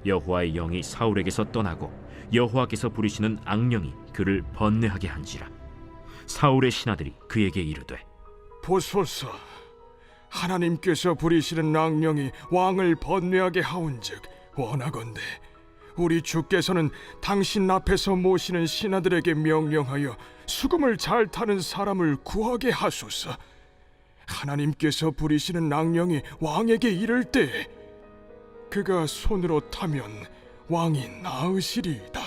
여호와의 영이 사울에게서 떠나고 여호와께서 부리시는 악령이 그를 번뇌하게 한지라. 사울의 신하들이 그에게 이르되, 보소서, 하나님께서 부리시는 악령이 왕을 번뇌하게 하온즉 원하건대 우리 주께서는 당신 앞에서 모시는 신하들에게 명령하여 수금을 잘 타는 사람을 구하게 하소서. 하나님께서 부리시는 악령이 왕에게 이를 때 그가 손으로 타면 왕이 나으시리이다.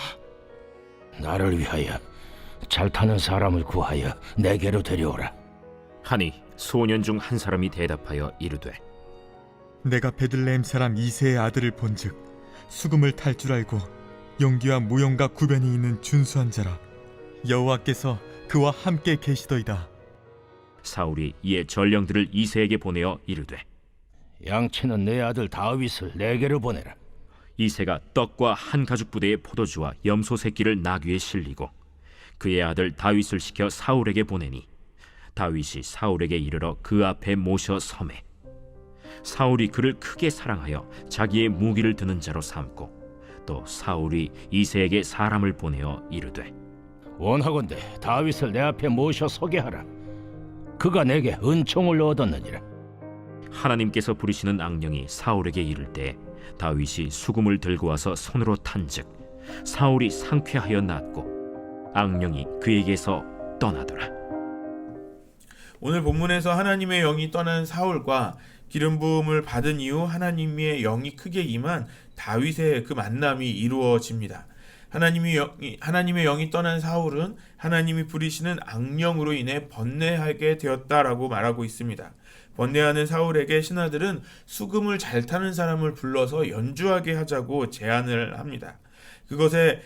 나를 위하여 잘 타는 사람을 구하여 내게로 데려오라. 하니 소년 중 한 사람이 대답하여 이르되, 내가 베들레헴 사람 이새의 아들을 본즉 수금을 탈 줄 알고 용기와 무용과 구변이 있는 준수한 자라. 여호와께서 그와 함께 계시더이다. 사울이 이에 전령들을 이새에게 보내어 이르되, 양치는 내 아들 다윗을 내게로 보내라. 이새가 떡과 한 가죽 부대의 포도주와 염소 새끼를 나귀에 실리고 그의 아들 다윗을 시켜 사울에게 보내니 다윗이 사울에게 이르러 그 앞에 모셔 섬에 사울이 그를 크게 사랑하여 자기의 무기를 드는 자로 삼고 또 사울이 이새에게 사람을 보내어 이르되, 원하건대 다윗을 내 앞에 모셔 서게 하라. 그가 내게 은총을 얻었느니라. 하나님께서 부리시는 악령이 사울에게 이를 때 다윗이 수금을 들고 와서 손으로 탄즉 사울이 상쾌하여 낫고 악령이 그에게서 떠나더라. 오늘 본문에서 하나님의 영이 떠난 사울과 기름 부음을 받은 이후 하나님의 영이 크게 임한 다윗의 그 만남이 이루어집니다. 하나님의 영이 떠난 사울은 하나님이 부리시는 악령으로 인해 번뇌하게 되었다라고 말하고 있습니다. 번뇌하는 사울에게 신하들은 수금을 잘 타는 사람을 불러서 연주하게 하자고 제안을 합니다. 그것에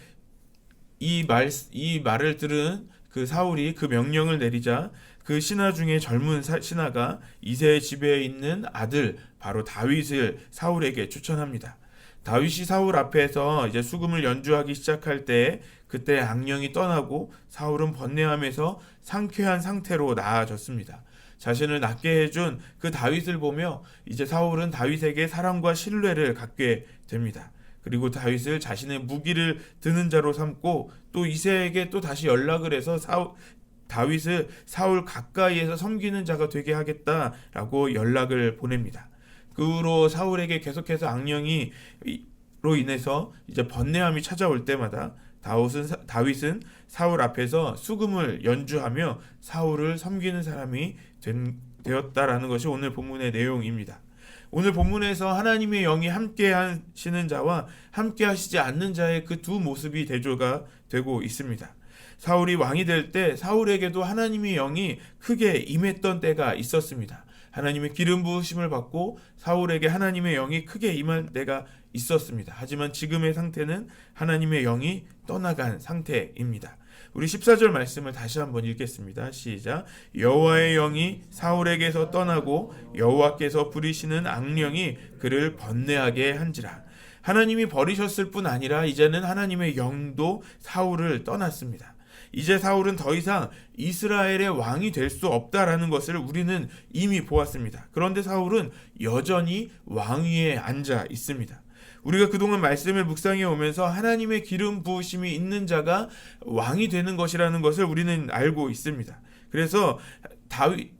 이 말을 들은 그 사울이 그 명령을 내리자 그 신하 중에 젊은 신하가 이새의 집에 있는 아들 바로 다윗을 사울에게 추천합니다. 다윗이 사울 앞에서 이제 수금을 연주하기 시작할 때 그때 악령이 떠나고 사울은 번뇌하면서 상쾌한 상태로 나아졌습니다. 자신을 낫게 해준 그 다윗을 보며 이제 사울은 다윗에게 사랑과 신뢰를 갖게 됩니다. 그리고 다윗을 자신의 무기를 드는 자로 삼고 또 이새에게 또 다시 연락을 해서 다윗을 사울 가까이에서 섬기는 자가 되게 하겠다라고 연락을 보냅니다. 그 후로 사울에게 계속해서 악령이로 인해서 이제 번뇌함이 찾아올 때마다 다윗은 사울 앞에서 수금을 연주하며 사울을 섬기는 사람이 되었다라는 것이 오늘 본문의 내용입니다. 오늘 본문에서 하나님의 영이 함께 하시는 자와 함께 하시지 않는 자의 그 두 모습이 대조가 되고 있습니다. 사울이 왕이 될 때 사울에게도 하나님의 영이 크게 임했던 때가 있었습니다. 하나님의 기름 부으심을 받고 사울에게 하나님의 영이 크게 임한 때가 있었습니다. 하지만 지금의 상태는 하나님의 영이 떠나간 상태입니다. 우리 14절 말씀을 다시 한번 읽겠습니다. 시작. 여호와의 영이 사울에게서 떠나고 여호와께서 부리시는 악령이 그를 번뇌하게 한지라. 하나님이 버리셨을 뿐 아니라 이제는 하나님의 영도 사울을 떠났습니다. 이제 사울은 더 이상 이스라엘의 왕이 될 수 없다라는 것을 우리는 이미 보았습니다. 그런데 사울은 여전히 왕위에 앉아 있습니다. 우리가 그동안 말씀을 묵상해 오면서 하나님의 기름 부으심이 있는 자가 왕이 되는 것이라는 것을 우리는 알고 있습니다. 그래서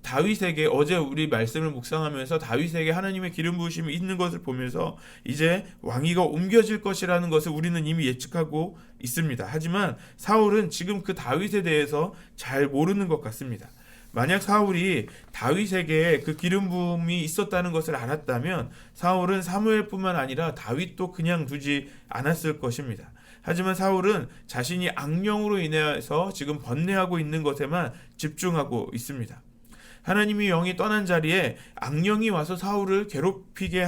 다윗에게 어제 우리 말씀을 묵상하면서 다윗에게 하나님의 기름 부으심이 있는 것을 보면서 이제 왕위가 옮겨질 것이라는 것을 우리는 이미 예측하고 있습니다. 하지만 사울은 지금 그 다윗에 대해서 잘 모르는 것 같습니다. 만약 사울이 다윗에게 그 기름 부음이 있었다는 것을 알았다면 사울은 사무엘뿐만 아니라 다윗도 그냥 두지 않았을 것입니다. 하지만 사울은 자신이 악령으로 인해서 지금 번뇌하고 있는 것에만 집중하고 있습니다. 하나님의 영이 떠난 자리에 악령이 와서 사울을 괴롭게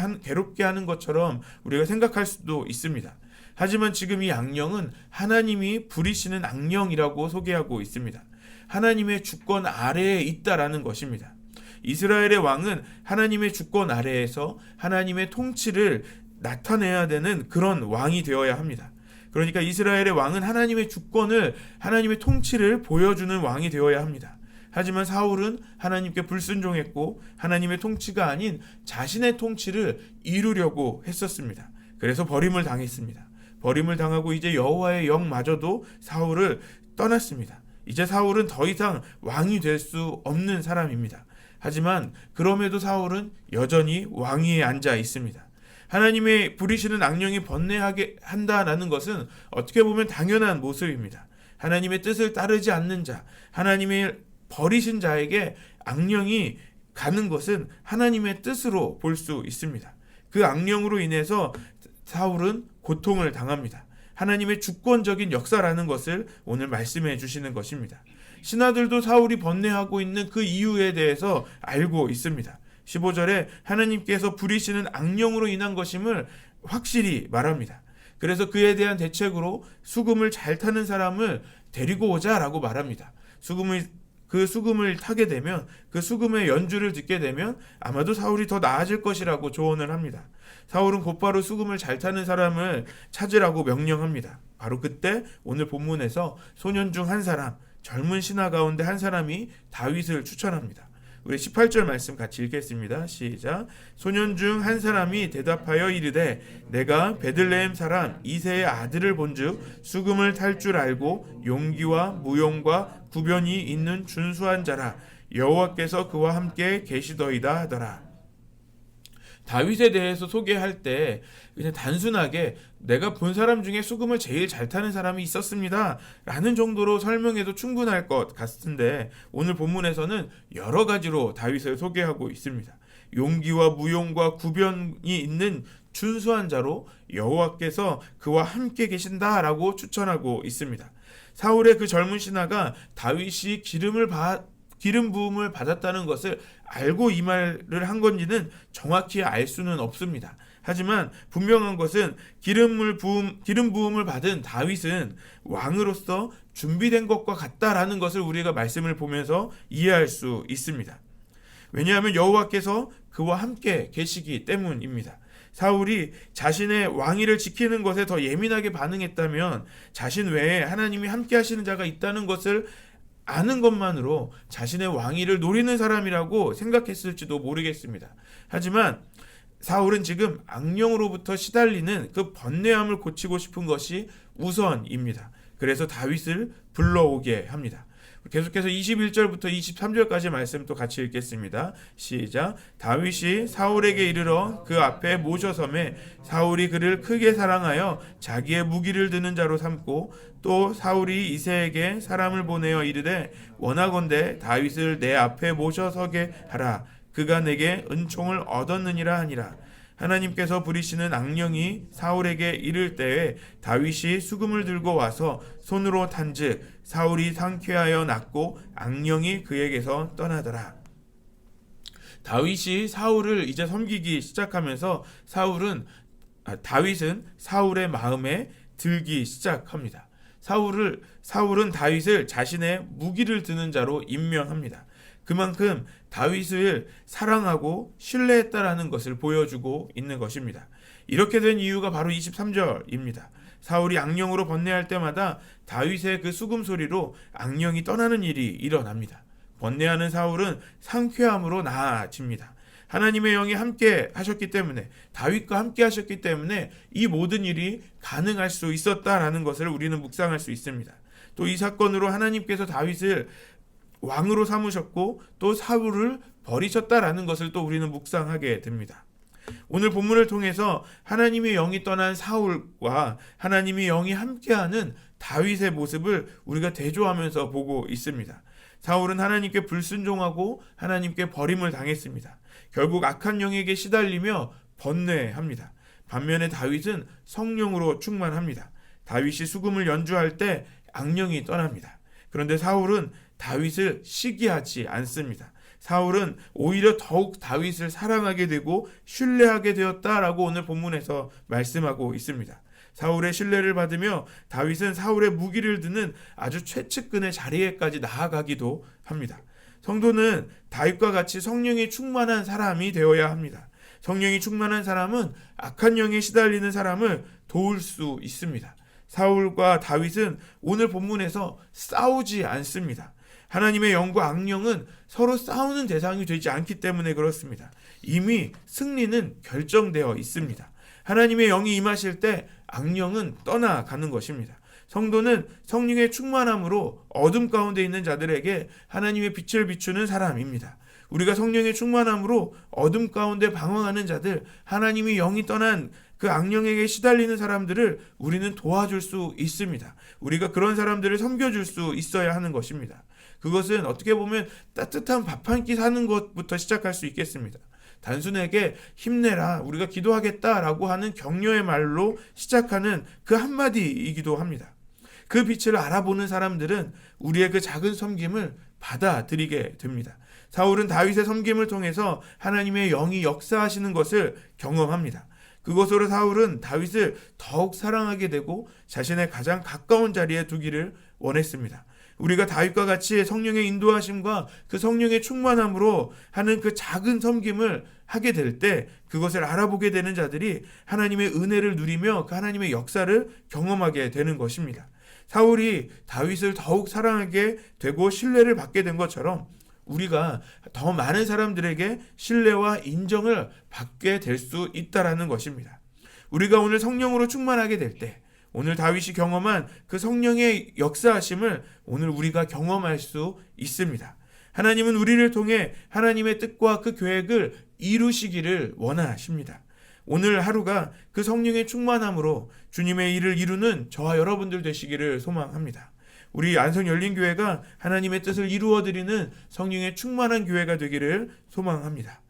하는 것처럼 우리가 생각할 수도 있습니다. 하지만 지금 이 악령은 하나님이 부리시는 악령이라고 소개하고 있습니다. 하나님의 주권 아래에 있다라는 것입니다. 이스라엘의 왕은 하나님의 주권 아래에서 하나님의 통치를 나타내야 되는 그런 왕이 되어야 합니다. 그러니까 이스라엘의 왕은 하나님의 주권을, 하나님의 통치를 보여주는 왕이 되어야 합니다. 하지만 사울은 하나님께 불순종했고 하나님의 통치가 아닌 자신의 통치를 이루려고 했었습니다. 그래서 버림을 당했습니다. 버림을 당하고 이제 여호와의 영마저도 사울을 떠났습니다. 이제 사울은 더 이상 왕이 될 수 없는 사람입니다. 하지만 그럼에도 사울은 여전히 왕위에 앉아 있습니다. 하나님의 부리시는 악령이 번뇌하게 한다라는 것은 어떻게 보면 당연한 모습입니다. 하나님의 뜻을 따르지 않는 자, 하나님의 버리신 자에게 악령이 가는 것은 하나님의 뜻으로 볼 수 있습니다. 그 악령으로 인해서 사울은 고통을 당합니다. 하나님의 주권적인 역사라는 것을 오늘 말씀해 주시는 것입니다. 신하들도 사울이 번뇌하고 있는 그 이유에 대해서 알고 있습니다. 15절에 하나님께서 부리시는 악령으로 인한 것임을 확실히 말합니다. 그래서 그에 대한 대책으로 수금을 잘 타는 사람을 데리고 오자라고 말합니다. 그 수금을 타게 되면, 그 수금의 연주를 듣게 되면 아마도 사울이 더 나아질 것이라고 조언을 합니다. 사울은 곧바로 수금을 잘 타는 사람을 찾으라고 명령합니다. 바로 그때 오늘 본문에서 소년 중 한 사람, 젊은 신하 가운데 한 사람이 다윗을 추천합니다. 우리 18절 말씀 같이 읽겠습니다. 시작. 소년 중 한 사람이 대답하여 이르되 내가 베들레헴 사람 이새의 아들을 본즉 수금을 탈 줄 알고 용기와 무용과 구변이 있는 준수한 자라. 여호와께서 그와 함께 계시더이다 하더라. 다윗에 대해서 소개할 때 그냥 단순하게 내가 본 사람 중에 수금을 제일 잘 타는 사람이 있었습니다 라는 정도로 설명해도 충분할 것 같은데, 오늘 본문에서는 여러 가지로 다윗을 소개하고 있습니다. 용기와 무용과 구변이 있는 준수한 자로 여호와께서 그와 함께 계신다라고 추천하고 있습니다. 사울의 그 젊은 신하가 다윗이 기름 부음을 받았다는 것을 알고 이 말을 한 건지는 정확히 알 수는 없습니다. 하지만 분명한 것은 기름 부음을 받은 다윗은 왕으로서 준비된 것과 같다라는 것을 우리가 말씀을 보면서 이해할 수 있습니다. 왜냐하면 여호와께서 그와 함께 계시기 때문입니다. 사울이 자신의 왕위를 지키는 것에 더 예민하게 반응했다면 자신 외에 하나님이 함께 하시는 자가 있다는 것을 아는 것만으로 자신의 왕위를 노리는 사람이라고 생각했을지도 모르겠습니다. 하지만 사울은 지금 악령으로부터 시달리는 그 번뇌함을 고치고 싶은 것이 우선입니다. 그래서 다윗을 불러오게 합니다. 계속해서 21절부터 23절까지 말씀 또 같이 읽겠습니다. 시작. 다윗이 사울에게 이르러 그 앞에 모셔섬에 사울이 그를 크게 사랑하여 자기의 무기를 드는 자로 삼고 또 사울이 이새에게 사람을 보내어 이르되 원하건대 다윗을 내 앞에 모셔서게 하라. 그가 내게 은총을 얻었느니라 하니라. 하나님께서 부리시는 악령이 사울에게 이를 때에 다윗이 수금을 들고 와서 손으로 탄즉 사울이 상쾌하여 낫고 악령이 그에게서 떠나더라. 다윗이 사울을 이제 섬기기 시작하면서 다윗은 사울의 마음에 들기 시작합니다. 사울은 다윗을 자신의 무기를 드는 자로 임명합니다. 그만큼 다윗을 사랑하고 신뢰했다라는 것을 보여주고 있는 것입니다. 이렇게 된 이유가 바로 23절입니다. 사울이 악령으로 번뇌할 때마다 다윗의 그 수금 소리로 악령이 떠나는 일이 일어납니다. 번뇌하는 사울은 상쾌함으로 나아집니다. 하나님의 영이 함께 하셨기 때문에, 다윗과 함께 하셨기 때문에 이 모든 일이 가능할 수 있었다라는 것을 우리는 묵상할 수 있습니다. 또 이 사건으로 하나님께서 다윗을 왕으로 삼으셨고 또 사울을 버리셨다라는 것을 또 우리는 묵상하게 됩니다. 오늘 본문을 통해서 하나님의 영이 떠난 사울과 하나님의 영이 함께하는 다윗의 모습을 우리가 대조하면서 보고 있습니다. 사울은 하나님께 불순종하고 하나님께 버림을 당했습니다. 결국 악한 영에게 시달리며 번뇌합니다. 반면에 다윗은 성령으로 충만합니다. 다윗이 수금을 연주할 때 악령이 떠납니다. 그런데 사울은 다윗을 시기하지 않습니다. 사울은 오히려 더욱 다윗을 사랑하게 되고 신뢰하게 되었다라고 오늘 본문에서 말씀하고 있습니다. 사울의 신뢰를 받으며 다윗은 사울의 무기를 드는 아주 최측근의 자리에까지 나아가기도 합니다. 성도는 다윗과 같이 성령이 충만한 사람이 되어야 합니다. 성령이 충만한 사람은 악한 영에 시달리는 사람을 도울 수 있습니다. 사울과 다윗은 오늘 본문에서 싸우지 않습니다. 하나님의 영과 악령은 서로 싸우는 대상이 되지 않기 때문에 그렇습니다. 이미 승리는 결정되어 있습니다. 하나님의 영이 임하실 때 악령은 떠나가는 것입니다. 성도는 성령의 충만함으로 어둠 가운데 있는 자들에게 하나님의 빛을 비추는 사람입니다. 우리가 성령의 충만함으로 어둠 가운데 방황하는 자들, 하나님이 영이 떠난 그 악령에게 시달리는 사람들을 우리는 도와줄 수 있습니다. 우리가 그런 사람들을 섬겨줄 수 있어야 하는 것입니다. 그것은 어떻게 보면 따뜻한 밥 한 끼 사는 것부터 시작할 수 있겠습니다. 단순하게 힘내라, 우리가 기도하겠다라고 하는 격려의 말로 시작하는 그 한마디이기도 합니다. 그 빛을 알아보는 사람들은 우리의 그 작은 섬김을 받아들이게 됩니다. 사울은 다윗의 섬김을 통해서 하나님의 영이 역사하시는 것을 경험합니다. 그것으로 사울은 다윗을 더욱 사랑하게 되고 자신의 가장 가까운 자리에 두기를 원했습니다. 우리가 다윗과 같이 성령의 인도하심과 그 성령의 충만함으로 하는 그 작은 섬김을 하게 될 때 그것을 알아보게 되는 자들이 하나님의 은혜를 누리며 그 하나님의 역사를 경험하게 되는 것입니다. 사울이 다윗을 더욱 사랑하게 되고 신뢰를 받게 된 것처럼 우리가 더 많은 사람들에게 신뢰와 인정을 받게 될 수 있다라는 것입니다. 우리가 오늘 성령으로 충만하게 될 때, 오늘 다윗이 경험한 그 성령의 역사하심을 오늘 우리가 경험할 수 있습니다. 하나님은 우리를 통해 하나님의 뜻과 그 계획을 이루시기를 원하십니다. 오늘 하루가 그 성령의 충만함으로 주님의 일을 이루는 저와 여러분들 되시기를 소망합니다. 우리 안성열린교회가 하나님의 뜻을 이루어드리는 성령의 충만한 교회가 되기를 소망합니다.